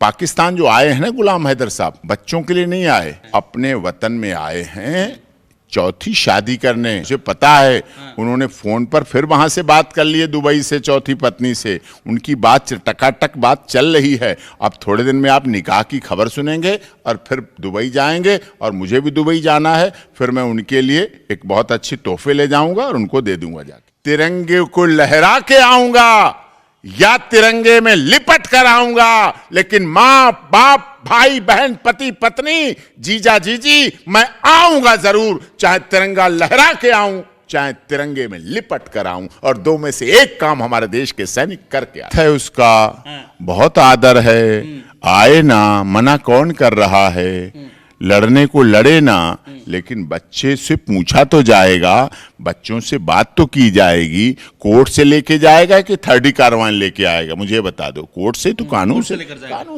पाकिस्तान जो आए हैं ना गुलाम हैदर साहब, बच्चों के लिए नहीं आए, अपने वतन में आए हैं चौथी शादी करने। मुझे पता है उन्होंने फोन पर फिर वहां से बात कर ली है दुबई से, चौथी पत्नी से। उनकी बात टकाटक बात चल रही है। अब थोड़े दिन में आप निकाह की खबर सुनेंगे और फिर दुबई जाएंगे, और मुझे भी दुबई जाना है। फिर मैं उनके लिए एक बहुत अच्छी तोहफे ले जाऊंगा और उनको दे दूंगा जाके। तिरंगे को लहरा के आऊंगा या तिरंगे में लिपट कर आऊंगा, लेकिन मां बाप भाई बहन पति पत्नी जीजा जीजी मैं आऊंगा जरूर, चाहे तिरंगा लहरा के आऊं चाहे तिरंगे में लिपट कर आऊं। और दो में से एक काम हमारे देश के सैनिक करके आए है, उसका बहुत आदर है। आए ना, मना कौन कर रहा है, लड़ने को लड़े ना, लेकिन बच्चे से पूछा तो जाएगा, बच्चों से बात तो की जाएगी। कोर्ट से लेके जाएगा कि थर्डी कारवान लेके आएगा, मुझे बता दो। कोर्ट से तो कानून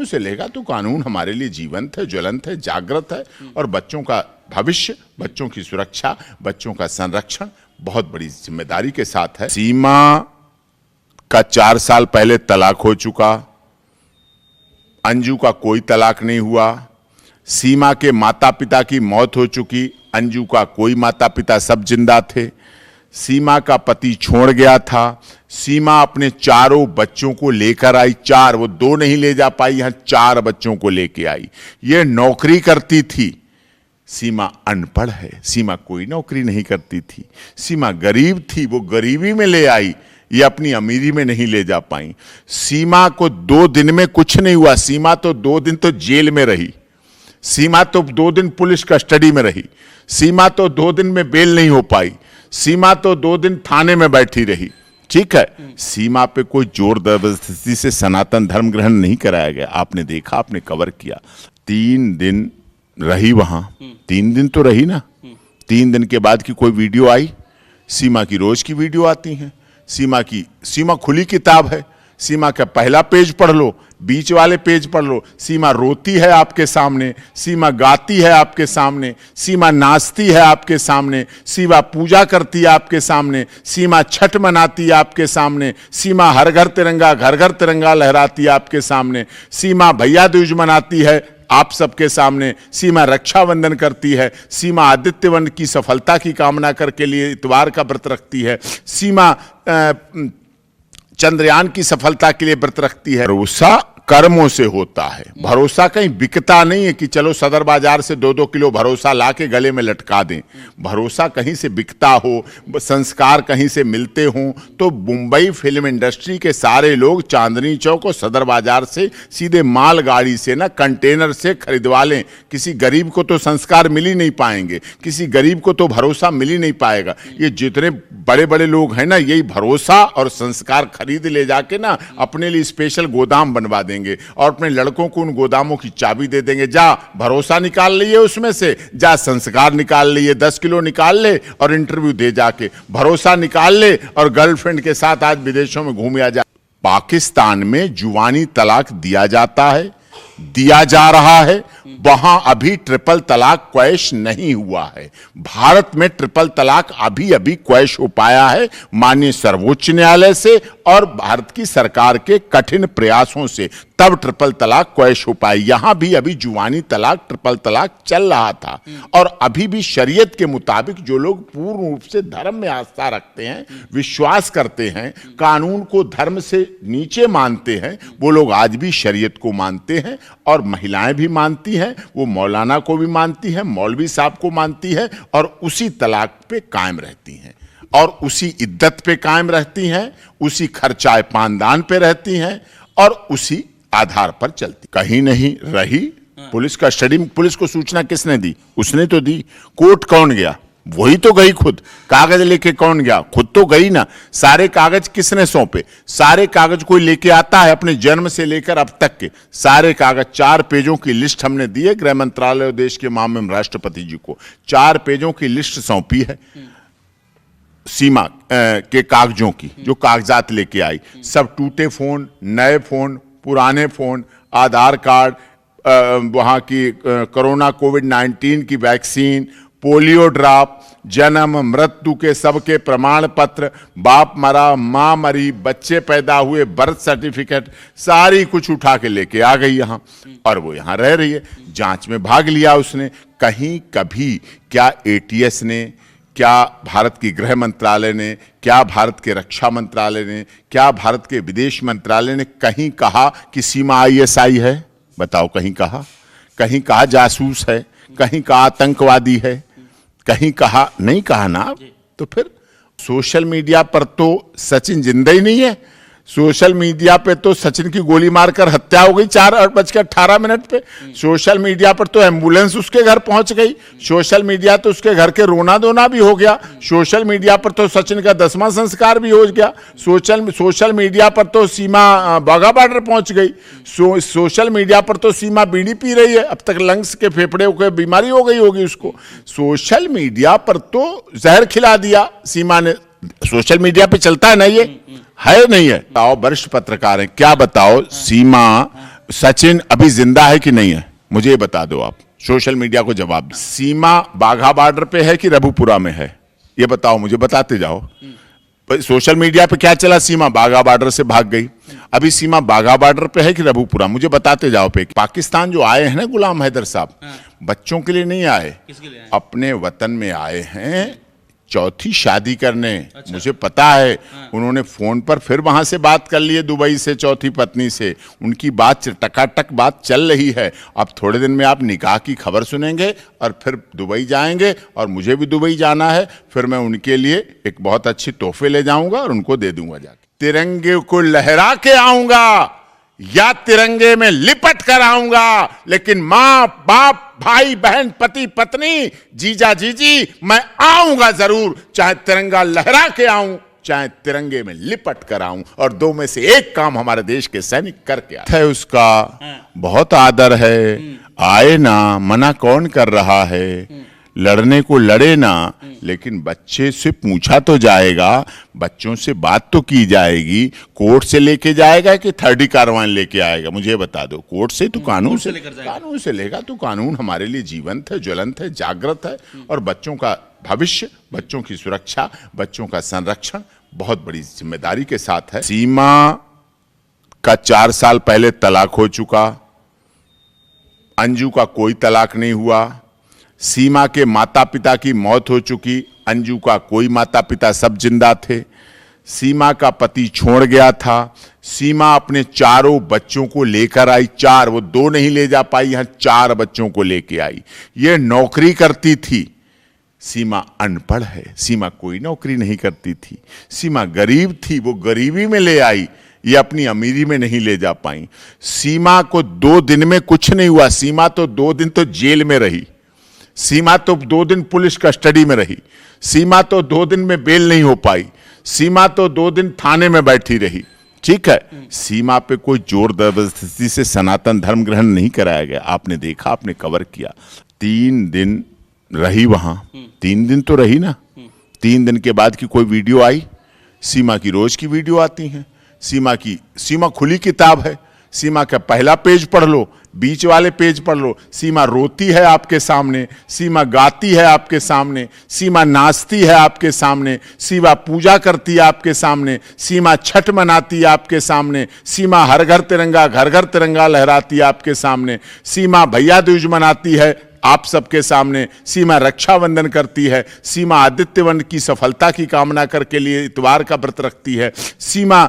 से लेगा तो कानून हमारे लिए जीवंत है, ज्वलंत है, जागृत है। और बच्चों का भविष्य, बच्चों की सुरक्षा, बच्चों का संरक्षण बहुत बड़ी जिम्मेदारी के साथ है। सीमा का 4 साल पहले तलाक हो चुका, अंजू का कोई तलाक नहीं हुआ। सीमा के माता पिता की मौत हो चुकी, अंजू का कोई माता पिता सब जिंदा थे। सीमा का पति छोड़ गया था। सीमा अपने 4 बच्चों को लेकर आई, 4, वो 2 नहीं ले जा पाई, यहां 4 बच्चों को लेके आई। ये नौकरी करती थी। सीमा अनपढ़ है, सीमा कोई नौकरी नहीं करती थी। सीमा गरीब थी, वो गरीबी में ले आई, ये अपनी अमीरी में नहीं ले जा पाई। सीमा को 2 दिन में कुछ नहीं हुआ, सीमा तो 2 दिन तो जेल में रही। सीमा तो 2 दिन पुलिस कस्टडी में रही। सीमा तो 2 दिन में बेल नहीं हो पाई। सीमा तो 2 दिन थाने में बैठी रही। ठीक है, सीमा पे कोई जोर जबरदस्ती से सनातन धर्म ग्रहण नहीं कराया गया। आपने देखा, आपने कवर किया। 3 दिन रही वहां, 3 दिन तो रही ना। 3 दिन के बाद की कोई वीडियो आई? सीमा की रोज की वीडियो आती है। सीमा खुली किताब है। सीमा का पहला पेज पढ़ लो, बीच वाले पेज पढ़ लो। सीमा रोती है आपके सामने, सीमा गाती है आपके सामने, सीमा नाचती है आपके सामने, सीमा पूजा करती है आपके सामने, सीमा छठ मनाती है आपके सामने, सीमा हर घर तिरंगा घर घर तिरंगा लहराती है आपके सामने, सीमा भैया दूज मनाती है आप सबके सामने, सीमा रक्षाबंधन करती है, सीमा आदित्य वन की सफलता की कामना करके लिए इतवार का व्रत रखती है, सीमा चंद्रयान की सफलता के लिए व्रत रखती है। भरोसा कर्मों से होता है, भरोसा कहीं बिकता नहीं है कि चलो सदर बाजार से 2-2 किलो भरोसा लाके गले में लटका दें। भरोसा कहीं से बिकता हो, संस्कार कहीं से मिलते हों, तो मुंबई फिल्म इंडस्ट्री के सारे लोग चांदनी चौक और सदर बाजार से सीधे मालगाड़ी से ना कंटेनर से खरीदवा लें। किसी गरीब को तो संस्कार मिल ही नहीं पाएंगे, किसी गरीब को तो भरोसा मिल ही नहीं पाएगा। ये जितने बड़े बड़े लोग हैं ना, यही भरोसा और संस्कार खरीद ले जाके ना अपने लिए स्पेशल गोदाम बनवा देंगे और अपने लड़कों को उन गोदामों की चाबी दे देंगे। जा भरोसा निकाल लिए उसमें से, जा संस्कार निकाल लिए, 10 किलो निकाल ले और इंटरव्यू दे जाके। भरोसा निकाल ले और गर्लफ्रेंड के साथ आज विदेशों में घूम आ जा। पाकिस्तान में जुबानी तलाक दिया जाता है, दिया जा रहा है। वहां अभी ट्रिपल तलाक क्वैश नहीं हुआ है। भारत में ट्रिपल तलाक अभी अभी क्वैश हो पाया है माननीय सर्वोच्च न्यायालय से और भारत की सरकार के कठिन प्रयासों से, तब ट्रिपल तलाक क्वैश हो पाई। यहां भी अभी जुबानी तलाक ट्रिपल तलाक चल रहा था। और अभी भी शरीयत के मुताबिक जो लोग पूर्ण रूप से धर्म में आस्था रखते हैं, विश्वास करते हैं, कानून को धर्म से नीचे मानते हैं, वो लोग आज भी शरीयत को मानते हैं। और महिलाएं भी मानती हैं, वो मौलाना को भी मानती हैं, मौलवी साहब को मानती हैं, और उसी तलाक पे कायम रहती हैं और उसी इद्दत पे कायम रहती हैं, उसी खर्चाए पानदान पे रहती हैं और उसी आधार पर चलती। कहीं नहीं रही पुलिस का स्टडी। पुलिस को सूचना किसने दी? उसने तो दी। कोर्ट कौन गया? वही तो गई खुद। कागज लेके कौन गया? खुद तो गई ना। सारे कागज किसने सौंपे? सारे कागज कोई लेके आता है अपने जन्म से लेकर अब तक के सारे कागज। 4 पेजों की लिस्ट हमने दी है गृह मंत्रालय और देश के मामले राष्ट्रपति जी को। 4 पेजों की लिस्ट सौंपी है सीमा के कागजों की, जो कागजात लेके आई। सब टूटे फोन, नए फोन, पुराने फोन, आधार कार्ड, वहां की कोरोना कोविड-19 की वैक्सीन, पोलियो ड्रॉप, जन्म मृत्यु के सबके प्रमाण पत्र, बाप मरा, माँ मरी, बच्चे पैदा हुए, बर्थ सर्टिफिकेट, सारी कुछ उठा के लेके आ गई यहाँ, और वो यहाँ रह रही है। जांच में भाग लिया उसने। कहीं कभी क्या एटीएस ने, क्या भारत की गृह मंत्रालय ने, क्या भारत के रक्षा मंत्रालय ने, क्या भारत के विदेश मंत्रालय ने कहीं कहा कि सीमा आईएसआई है? बताओ, कहीं कहा? कहीं कहा जासूस है? कहीं कहा आतंकवादी है? कहीं कहा? नहीं कहा ना। तो फिर सोशल मीडिया पर तो सचिन जिंदा ही नहीं है। सोशल मीडिया पे तो सचिन की गोली मारकर हत्या हो गई 4:18 पे। सोशल मीडिया पर तो एम्बुलेंस उसके घर पहुंच गई। सोशल मीडिया तो उसके घर के रोना धोना भी हो गया। सोशल मीडिया पर तो सचिन का 10वां संस्कार भी हो गया। सोशल मीडिया पर तो सीमा बाघा बॉर्डर पहुंच गई। सोशल मीडिया पर तो सीमा बीड़ी पी रही है। अब तक लंग्स के फेफड़े को बीमारी हो गई होगी उसको। सोशल मीडिया पर तो जहर खिला दिया सीमा ने। सोशल मीडिया पे चलता है ना, ये है नहीं है? बताओ, वरिष्ठ पत्रकार हैं, क्या बताओ, सीमा, सचिन अभी जिंदा है कि नहीं है? मुझे ये बता दो आप, सोशल मीडिया को जवाब। सीमा बाघा बॉर्डर पे है कि रघुपुरा में है? ये बताओ मुझे, बताते जाओ। सोशल मीडिया पे क्या चला? सीमा बाघा बॉर्डर से भाग गई। अभी सीमा बाघा बॉर्डर पे है कि रघुपुरा? मुझे बताते जाओ। पे पाकिस्तान जो आए हैं ना गुलाम हैदर साहब, बच्चों के लिए नहीं आए, अपने वतन में आए हैं चौथी शादी करने। अच्छा। मुझे पता है। उन्होंने फोन पर फिर वहां से बात कर ली है, दुबई से चौथी पत्नी से। उनकी बात टकाटक बात चल रही है। अब थोड़े दिन में आप निकाह की खबर सुनेंगे और फिर दुबई जाएंगे, और मुझे भी दुबई जाना है। फिर मैं उनके लिए एक बहुत अच्छी तोहफे ले जाऊंगा और उनको दे दूंगा जाके। तिरंगे को लहरा के आऊंगा या तिरंगे में लिपट कर आऊंगा, लेकिन मां बाप भाई बहन पति पत्नी जीजा जीजी मैं आऊंगा जरूर, चाहे तिरंगा लहरा के आऊं चाहे तिरंगे में लिपट कर आऊं। और दो में से एक काम हमारे देश के सैनिक करके आए। उसका बहुत आदर है, आए ना, मना कौन कर रहा है? लड़ने को लड़े ना, लेकिन बच्चे से पूछा तो जाएगा, बच्चों से बात तो की जाएगी। कोर्ट से लेके जाएगा कि थर्डी कार्रवाई लेके आएगा? मुझे बता दो। कोर्ट से तो कानून से लेगा तो कानून हमारे लिए जीवंत है, ज्वलंत है, जागृत है, और बच्चों का भविष्य, बच्चों की सुरक्षा, बच्चों का संरक्षण बहुत बड़ी जिम्मेदारी के साथ है। सीमा का 4 साल पहले तलाक हो चुका, अंजू का कोई तलाक नहीं हुआ। सीमा के माता पिता की मौत हो चुकी, अंजू का कोई माता पिता सब जिंदा थे। सीमा का पति छोड़ गया था। सीमा अपने 4 बच्चों को लेकर आई। 4, वो 2 नहीं ले जा पाई, यहां 4 बच्चों को लेके आई। ये नौकरी करती थी। सीमा अनपढ़ है, सीमा कोई नौकरी नहीं करती थी। सीमा गरीब थी, वो गरीबी में ले आई, ये अपनी अमीरी में नहीं ले जा पाई। सीमा को 2 दिन में कुछ नहीं हुआ। सीमा तो 2 दिन तो जेल में रही। सीमा तो 2 दिन पुलिस कस्टडी में रही। सीमा तो 2 दिन में बेल नहीं हो पाई। सीमा तो 2 दिन थाने में बैठी रही। ठीक है, सीमा पे कोई जोर जबरदस्ती से सनातन धर्म ग्रहण नहीं कराया गया। आपने देखा, आपने कवर किया। 3 दिन रही वहां। 3 दिन तो रही ना। 3 दिन के बाद की कोई वीडियो आई? सीमा की रोज की वीडियो आती है। सीमा खुली किताब है। सीमा का पहला पेज पढ़ लो, बीच वाले पेज पढ़ लो। सीमा रोती है आपके सामने, सीमा गाती है आपके सामने, सीमा नाचती है आपके सामने, सीमा पूजा करती है आपके सामने, सीमा छठ मनाती है आपके सामने, सीमा हर घर तिरंगा घर घर तिरंगा लहराती है आपके सामने, सीमा भैया दूज मनाती है आप सबके सामने, सीमा रक्षाबंधन करती है, सीमा आदित्य वन की सफलता की कामना करके लिए इतवार का व्रत रखती है, सीमा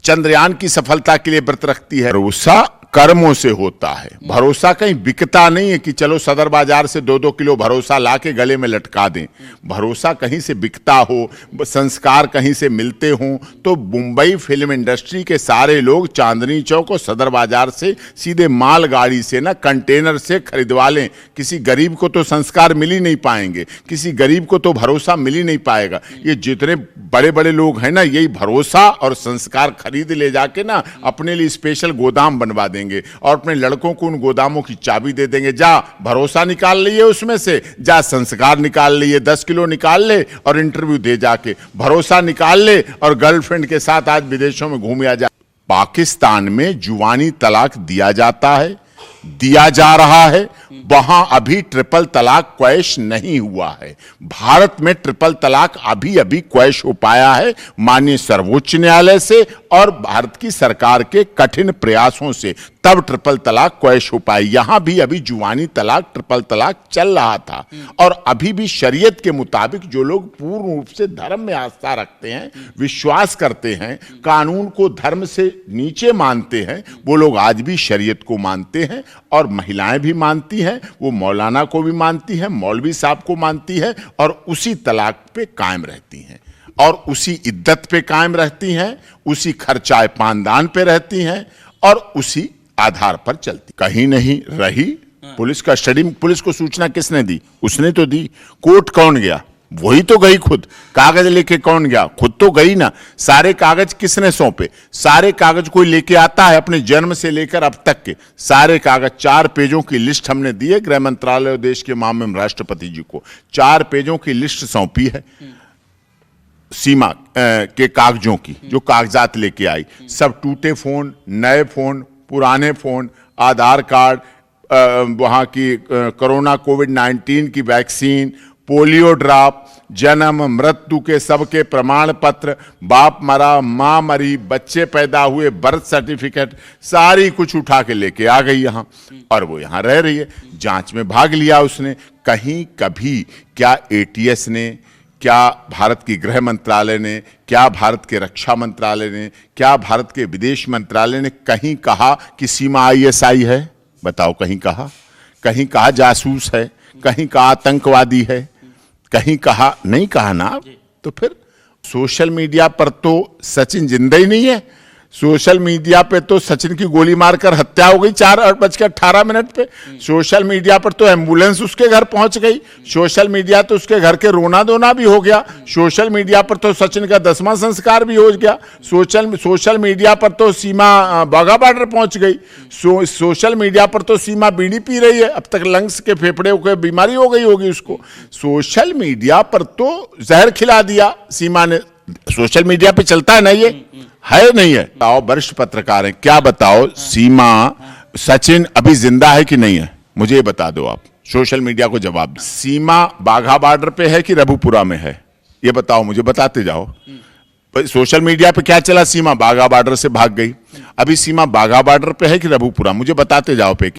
चंद्रयान की सफलता के लिए व्रत रखती है। भरोसा कर्मों से होता है। भरोसा कहीं बिकता नहीं है कि चलो सदर बाजार से 2-2 किलो भरोसा लाके गले में लटका दें। भरोसा कहीं से बिकता हो, संस्कार कहीं से मिलते हों, तो मुंबई फिल्म इंडस्ट्री के सारे लोग चांदनी चौक और सदर बाजार से सीधे मालगाड़ी से ना कंटेनर से खरीदवा लें। किसी गरीब को तो संस्कार मिल ही नहीं पाएंगे, किसी गरीब को तो भरोसा मिल ही नहीं पाएगा। ये जितने बड़े बड़े लोग हैं ना, यही भरोसा और संस्कार खरीद ले जाके ना अपने लिए स्पेशल गोदाम बनवा देंगे और अपने लड़कों को उन गोदामों की चाबी दे देंगे। जा भरोसा निकाल लिए उसमें से, जा संस्कार निकाल लिए, 10 किलो निकाल ले और इंटरव्यू दे जाके। भरोसा निकाल ले और गर्लफ्रेंड के साथ आज विदेशों में घूम आ जा। पाकिस्तान में जुबानी तलाक दिया जाता है, दिया जा रहा है, वहां अभी ट्रिपल तलाक क्वैश नहीं हुआ है। भारत में ट्रिपल तलाक अभी अभी क्वैश हो पाया है माननीय सर्वोच्च न्यायालय से और भारत की सरकार के कठिन प्रयासों से, तब ट्रिपल तलाक क्वैश हो पाई। यहां भी अभी जुबानी तलाक, ट्रिपल तलाक चल रहा था। और अभी भी शरीयत के मुताबिक जो लोग पूर्ण रूप से धर्म में आस्था रखते हैं, विश्वास करते हैं, कानून को धर्म से नीचे मानते हैं, वो लोग आज भी शरीयत को मानते हैं। और महिलाएं भी मानती हैं, वो मौलाना को भी मानती हैं, मौलवी साहब को मानती है, और उसी तलाक पे कायम रहती हैं और उसी इद्दत पे कायम रहती हैं, उसी खर्चाए पानदान पे रहती हैं और उसी आधार पर चलती। कहीं नहीं रही पुलिस का स्टडी। पुलिस को सूचना किसने दी? उसने तो दी। कोर्ट कौन गया? वही तो गई खुद। कागज लेके कौन गया? खुद तो गई ना। सारे कागज किसने सौंपे? सारे कागज कोई लेके आता है? अपने जन्म से लेकर अब तक के सारे कागज, 4 पेजों की लिस्ट हमने दी है गृह मंत्रालय और देश के मामले में राष्ट्रपति जी को 4 पेजों की लिस्ट सौंपी है सीमा के कागजों की, जो कागजात लेके आई। सब टूटे फोन, नए फोन, पुराने फोन, आधार कार्ड, वहां की कोरोना कोविड-19 की वैक्सीन, पोलियो ड्रॉप, जन्म मृत्यु के सबके प्रमाण पत्र, बाप मरा, मां मरी, बच्चे पैदा हुए, बर्थ सर्टिफिकेट, सारी कुछ उठा के लेके आ गई यहां और वो यहां रह रही है। जांच में भाग लिया उसने। कहीं कभी क्या एटीएस ने, क्या भारत की गृह मंत्रालय ने, क्या भारत के रक्षा मंत्रालय ने, क्या भारत के विदेश मंत्रालय ने कहीं कहा कि सीमा आईएसआई है? बताओ, कहीं कहा? कहीं कहा जासूस है? कहीं कहा आतंकवादी है? कहीं कहा? नहीं कहा ना। तो फिर सोशल मीडिया पर तो सचिन जिंदा ही नहीं है। सोशल मीडिया पे तो सचिन की गोली मारकर हत्या हो गई 4:18 पे। सोशल मीडिया पर तो एम्बुलेंस उसके घर पहुंच गई। सोशल मीडिया तो उसके घर के रोना धोना भी हो गया। सोशल मीडिया पर तो सचिन का 10वां संस्कार भी हो गया। सोशल मीडिया पर तो सीमा बाघा बॉर्डर पहुंच गई। सोशल मीडिया पर तो सीमा बीड़ी पी रही है। अब तक लंग्स के फेफड़े को बीमारी हो गई होगी उसको। सोशल मीडिया पर तो जहर खिला दिया सीमा ने। सोशल मीडिया पे चलता है ना, ये है नहीं है? बताओ, वरिष्ठ पत्रकार हैं, क्या बताओ, सीमा, सचिन अभी जिंदा है कि नहीं है? मुझे ये बता दो आप, सोशल मीडिया को जवाब। सीमा बाघा बॉर्डर पे है कि रघुपुरा में है? ये बताओ मुझे, बताते जाओ। सोशल मीडिया पे क्या चला? सीमा बाघा बॉर्डर से भाग गई। अभी सीमा बाघा बॉर्डर पे है कि रघुपुरा? मुझे बताते जाओ पे।